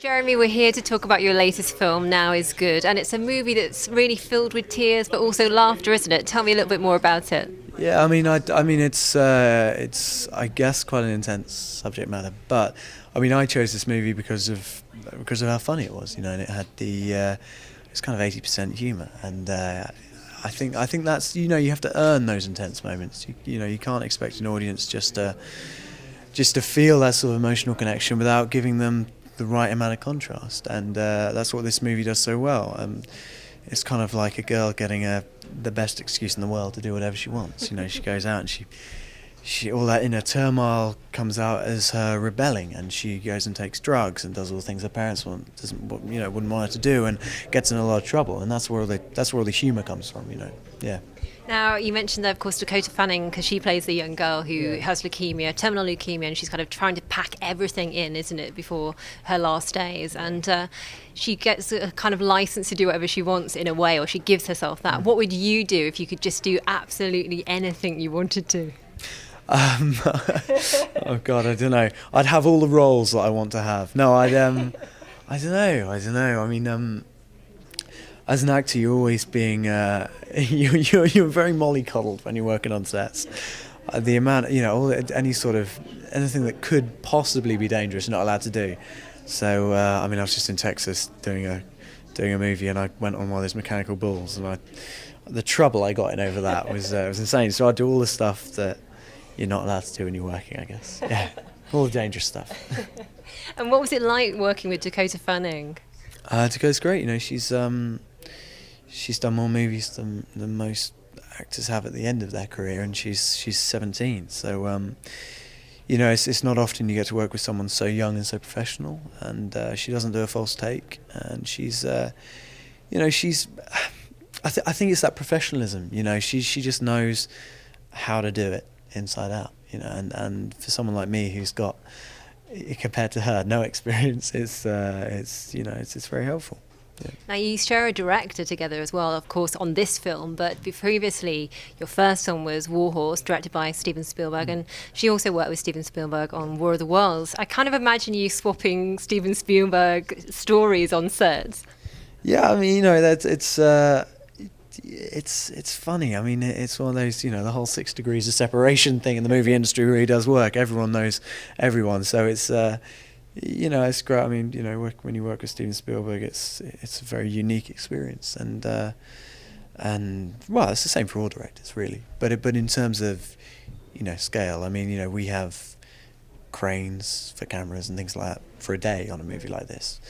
Jeremy, we're here to talk about your latest film, Now Is Good, and it's a movie that's really filled with tears but also laughter, isn't it? Tell me a little bit more about it. Yeah, I mean, it's, I guess, quite an intense subject matter. But I mean, I chose this movie because of how funny it was, and it had it's kind of 80% humour, and I think that's you have to earn those intense moments. You can't expect an audience just to feel that sort of emotional connection without giving them the right amount of contrast, and that's what this movie does so well. It's kind of like a girl getting the best excuse in the world to do whatever she wants. She goes out and she all that inner turmoil comes out as her rebelling, and she goes and takes drugs and does all the things her parents wouldn't want her to do, and gets in a lot of trouble. And that's where all the humour comes from. Yeah. Now, you mentioned, of course, Dakota Fanning, because she plays the young girl who has leukemia, terminal leukemia, and she's kind of trying to pack everything in, isn't it, before her last days. And she gets a kind of license to do whatever she wants in a way, or she gives herself that. What would you do if you could just do absolutely anything you wanted to? Oh God, I don't know. I'd have all the roles that I want to have. No, I don't know. I mean, as an actor, you're always being you're very mollycoddled when you're working on sets. The amount, anything that could possibly be dangerous, you're not allowed to do. So I mean, I was just in Texas doing a movie, and I went on one of those mechanical bulls, and the trouble I got in over that was insane. So I do all the stuff that you're not allowed to do when you're working, I guess. Yeah, all the dangerous stuff. And what was it like working with Dakota Fanning? Dakota's great. She's done more movies than most actors have at the end of their career, and she's 17. So it's not often you get to work with someone so young and so professional, and she doesn't do a false take, and she's I think it's that professionalism. She just knows how to do it inside out. And for someone like me who's got, compared to her, no experience, it's very helpful. Yeah. Now, you share a director together as well, of course, on this film, but previously your first film was Warhorse, directed by Steven Spielberg, and she also worked with Steven Spielberg on War of the Worlds. I kind of imagine you swapping Steven Spielberg stories on sets. Yeah, I mean, it's funny. I mean, it's one of those, the whole 6 degrees of separation thing in the movie industry really does work. Everyone knows everyone, so it's it's great. I mean, when you work with Steven Spielberg, it's a very unique experience, and well, it's the same for all directors, really. But in terms of scale, I mean, we have cranes for cameras and things like that for a day on a movie like this.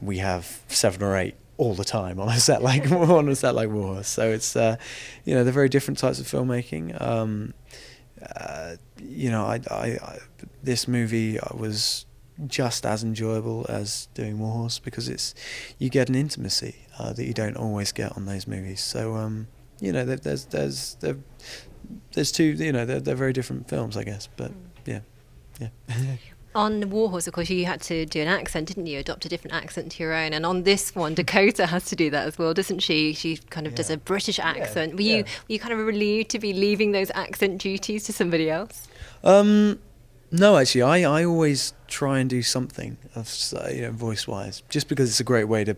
We have 7 or 8 all the time on a set like Warhorse. So it's they're very different types of filmmaking. This movie was just as enjoyable as doing Warhorse, because you get an intimacy that you don't always get on those movies. So there's two, they're very different films, I guess, but yeah. On Warhorse, of course, you had to do an accent, didn't you? Adopt a different accent to your own. And on this one, Dakota has to do that as well, doesn't she? She kind of does a British accent. Were you kind of relieved to be leaving those accent duties to somebody else? No, actually, I always try and do something of voice-wise, just because it's a great way to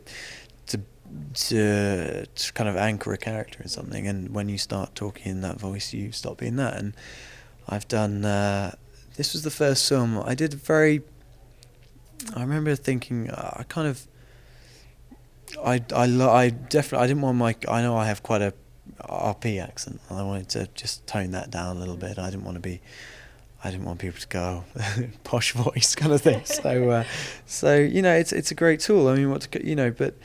kind of anchor a character in something. And when you start talking in that voice, you stop being that. And I've done. This was the first film I did. I remember thinking, I definitely, I didn't want I know I have quite a RP accent, and I wanted to just tone that down a little bit. I didn't want people to go posh voice kind of thing. So it's a great tool. I mean, but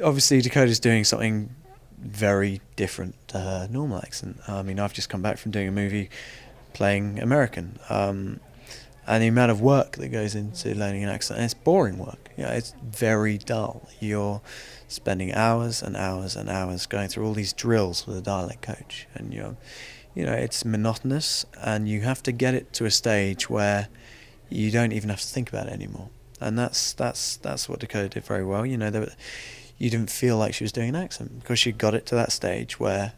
obviously Dakota's doing something very different to her normal accent. I mean, I've just come back from doing a movie playing American, and the amount of work that goes into learning an accent, and it's boring work. It's very dull. You're spending hours and hours and hours going through all these drills with a dialect coach, and it's monotonous, and you have to get it to a stage where you don't even have to think about it anymore. And that's what Dakota did very well. You didn't feel like she was doing an accent, because she got it to that stage where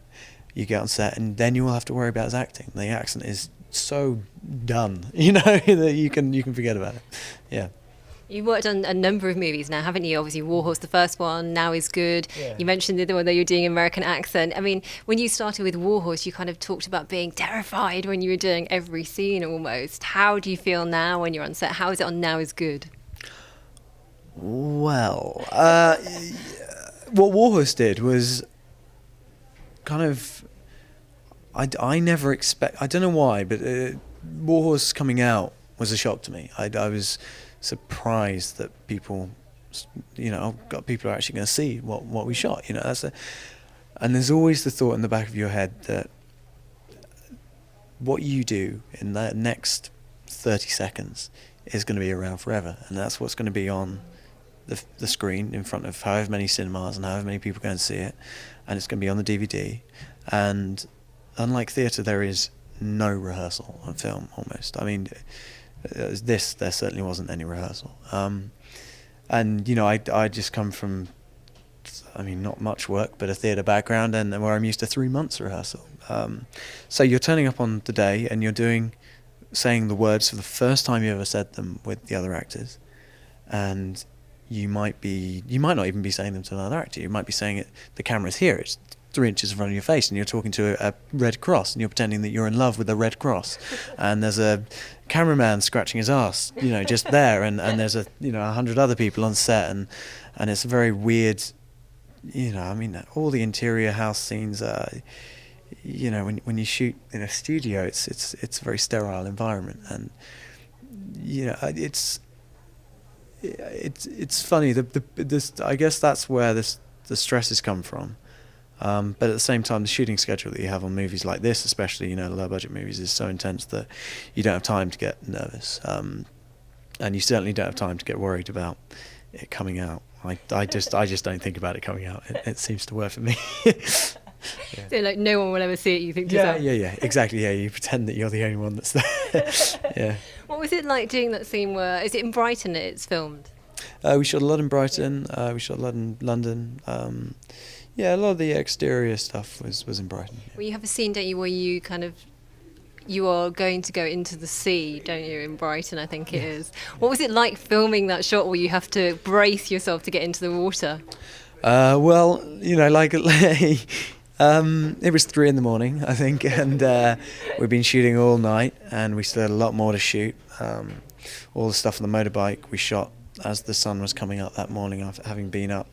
you get on set, and then you will have to worry about his acting. The accent is so done, that you can forget about it. Yeah. You've worked on a number of movies now, haven't you? Obviously, Warhorse, the first one, Now Is Good. Yeah. You mentioned the other one that you're doing American accent. I mean, when you started with Warhorse, you kind of talked about being terrified when you were doing every scene almost. How do you feel now when you're on set? How is it on Now Is Good? Well, what Warhorse did was kind of, I never I don't know why, but Warhorse coming out was a shock to me. I was surprised that people, people are actually going to see what we shot. And there's always the thought in the back of your head that what you do in that next 30 seconds is going to be around forever, and that's what's going to be on the screen in front of however many cinemas and however many people go and see it, and it's going to be on the DVD. And unlike theatre, there is no rehearsal on film almost. I mean, there certainly wasn't any rehearsal. And I just come from, not much work, but a theatre background, and where I'm used to 3 months rehearsal. So you're turning up on the day and you're saying the words for the first time you ever said them with the other actors, and you might not even be saying them to another actor. You might be saying it, the camera's here, it's 3 inches in front of your face, and you're talking to a Red Cross, and you're pretending that you're in love with the Red Cross, and there's a cameraman scratching his ass, just there, and there's 100 other people on set, and it's a very weird, all the interior house scenes are, when you shoot in a studio, it's a very sterile environment, and it's funny. I guess that's where the stresses come from. But at the same time, the shooting schedule that you have on movies like this, especially low budget movies, is so intense that you don't have time to get nervous, and you certainly don't have time to get worried about it coming out. I just don't think about it coming out. It seems to work for me. Yeah. So like no one will ever see it, you think? Yeah, exactly. Yeah, you pretend that you're the only one that's there. Yeah. What was it like doing that scene where, is it in Brighton it's filmed? We shot a lot in Brighton. We shot a lot in London. A lot of the exterior stuff was in Brighton. Yeah. Well, you have a scene, don't you, where you are going to go into the sea, don't you, in Brighton, I think it is. What was it like filming that shot where you have to brace yourself to get into the water? It was 3 a.m, I think, and we've been shooting all night, and we still had a lot more to shoot. All the stuff on the motorbike we shot as the sun was coming up that morning, after having been up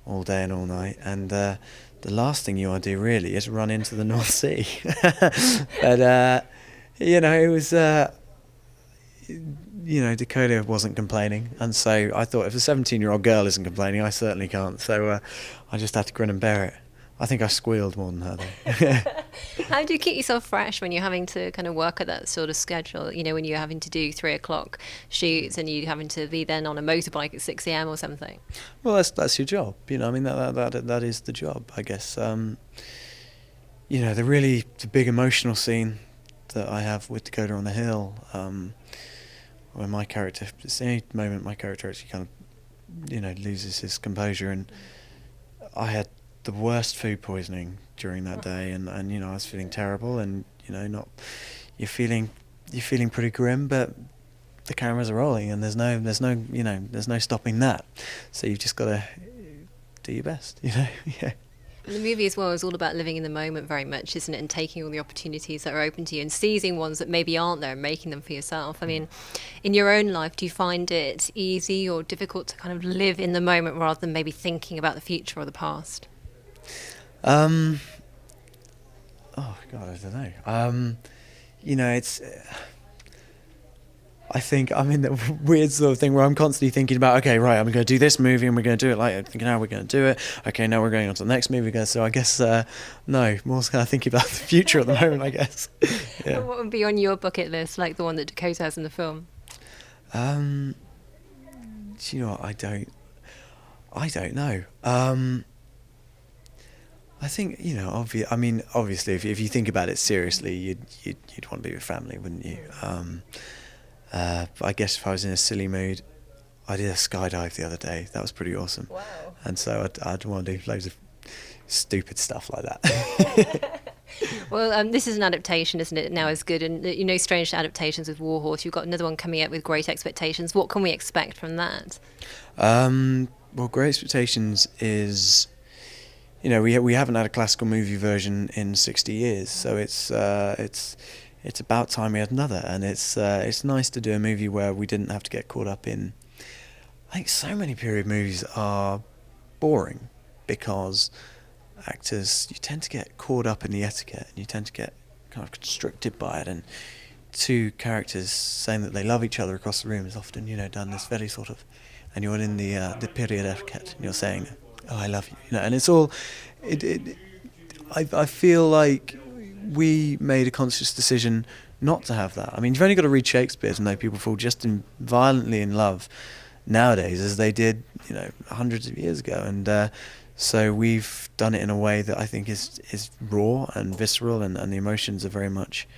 all day and all night. And the last thing you want to do really is run into the North Sea. But it was. Dakota wasn't complaining, and so I thought, if a 17-year-old girl isn't complaining, I certainly can't. So I just had to grin and bear it. I think I squealed more than her though. How do you keep yourself fresh when you're having to kind of work at that sort of schedule? When you're having to do 3 o'clock shoots and you're having to be then on a motorbike at 6 a.m. or something? Well, that's your job. That is the job, I guess. The big emotional scene that I have with Dakota on the hill, when my character, it's the only moment my character actually kind of, loses his composure, and I had the worst food poisoning during that day, and I was feeling terrible, and you're feeling pretty grim, but the cameras are rolling, and there's no stopping that. So you've just got to do your best, Yeah. And the movie as well is all about living in the moment very much, isn't it? And taking all the opportunities that are open to you and seizing ones that maybe aren't there and making them for yourself. I mean, in your own life, do you find it easy or difficult to kind of live in the moment rather than maybe thinking about the future or the past? Oh God, I don't know. It's. I think I'm in the weird sort of thing where I'm constantly thinking about, okay, right, I'm going to do this movie and we're going to do it like, thinking how we're going to do it. Okay, now we're going on to the next movie. So I guess, no, more kind of thinking about the future at the moment, I guess. Yeah. And what would be on your bucket list, like the one that Dakota has in the film? Do you know what? I don't know. I think, obviously, if you think about it seriously, you'd want to be with family, wouldn't you? But I guess if I was in a silly mood, I did a skydive the other day. That was pretty awesome. Wow. And so I'd want to do loads of stupid stuff like that. Well, this is an adaptation, isn't it? Now is good, and strange adaptations with Warhorse. You've got another one coming up with Great Expectations. What can we expect from that? Well, Great Expectations is, we haven't had a classical movie version in 60 years, so it's about time we had another, and it's nice to do a movie where we didn't have to get caught up in. I think so many period movies are boring because actors, you tend to get caught up in the etiquette, and you tend to get kind of constricted by it, and two characters saying that they love each other across the room is often, done this very sort of, and you're in the period etiquette, and you're saying, "Oh, I love you," and it's all. I feel like we made a conscious decision not to have that. I mean, you've only got to read Shakespeare to know people fall just violently in love nowadays as they did, hundreds of years ago, and so we've done it in a way that I think is raw and visceral, and the emotions are very much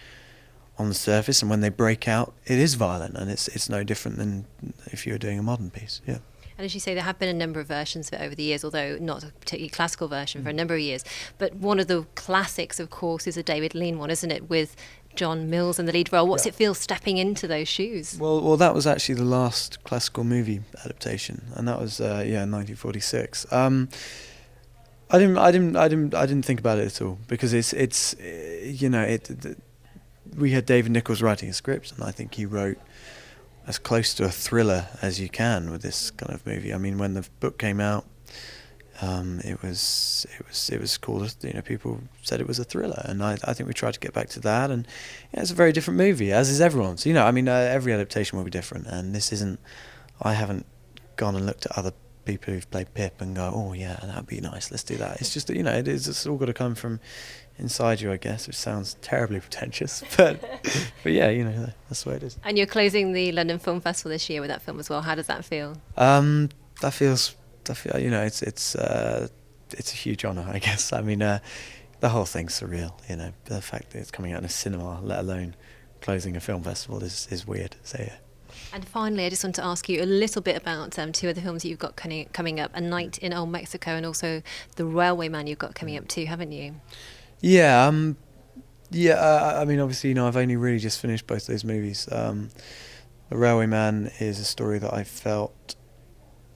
on the surface, and when they break out, it is violent, and it's no different than if you were doing a modern piece. Yeah. And as you say, there have been a number of versions of it over the years, although not a particularly classical version for a number of years. But one of the classics, of course, is a David Lean one, isn't it, with John Mills in the lead role? What's it feel stepping into those shoes? Well, that was actually the last classical movie adaptation, and that was 1946. I didn't think about it at all, because we had David Nichols writing a script, and I think he wrote as close to a thriller as you can with this kind of movie. I mean, when the book came out, it was called, people said it was a thriller, and I think we tried to get back to that, and it's a very different movie, as is everyone's. Every adaptation will be different, and this isn't. I haven't gone and looked at other people who've played Pip and go, "Oh yeah, that'd be nice, let's do that." It's just that it's all got to come from inside you, I guess, which sounds terribly pretentious, but yeah, that's the way it is. And you're closing the London Film Festival this year with that film as well. How does that feel? That feels, it's a huge honour, I guess. I mean, the whole thing's surreal. The fact that it's coming out in a cinema, let alone closing a film festival, is weird. So yeah. And finally, I just want to ask you a little bit about two other films that you've got coming up: A Night in Old Mexico, and also The Railwayman you've got coming up too, haven't you? Yeah, I mean, obviously, I've only really just finished both those movies. The Railwayman is a story that I felt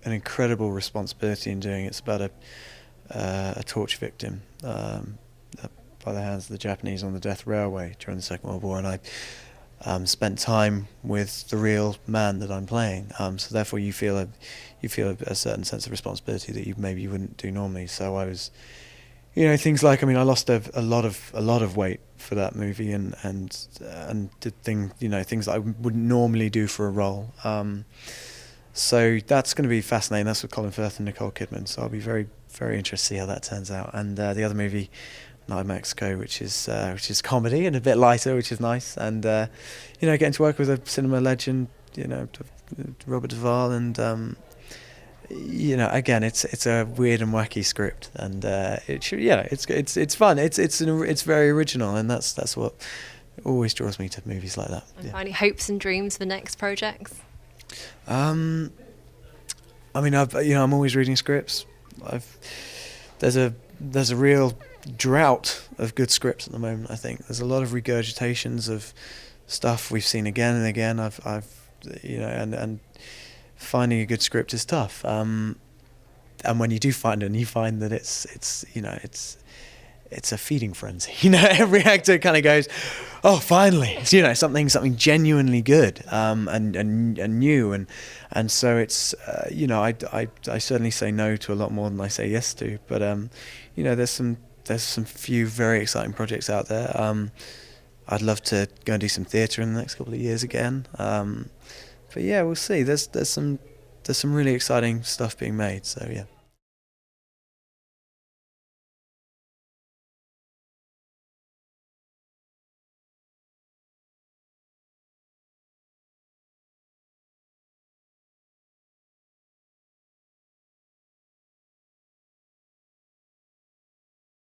an incredible responsibility in doing. It's about a torture victim by the hands of the Japanese on the Death Railway during the Second World War, and I spent time with the real man that I'm playing. So therefore, you feel a certain sense of responsibility that you wouldn't do normally. So I was. Things like, I lost a lot of weight for that movie, and did things that I wouldn't normally do for a role. So that's going to be fascinating. That's with Colin Firth and Nicole Kidman. So I'll be very, very interested to see how that turns out. And the other movie, Night in Mexico, which is comedy and a bit lighter, which is nice. And getting to work with a cinema legend, Robert Duvall, and. Again, it's a weird and wacky script, and it's fun. It's very original, and that's what always draws me to movies like that. And finally, hopes and dreams for next projects. I'm always reading scripts. There's a real drought of good scripts at the moment. I think there's a lot of regurgitations of stuff we've seen again and again. And finding a good script is tough, and when you do find it, and you find that it's a feeding frenzy. Every actor kind of goes, "Oh, finally!" Something genuinely good, and new, and so it's I certainly say no to a lot more than I say yes to, but there's some few very exciting projects out there. I'd love to go and do some theatre in the next couple of years again. But yeah, we'll see. There's some really exciting stuff being made. So yeah.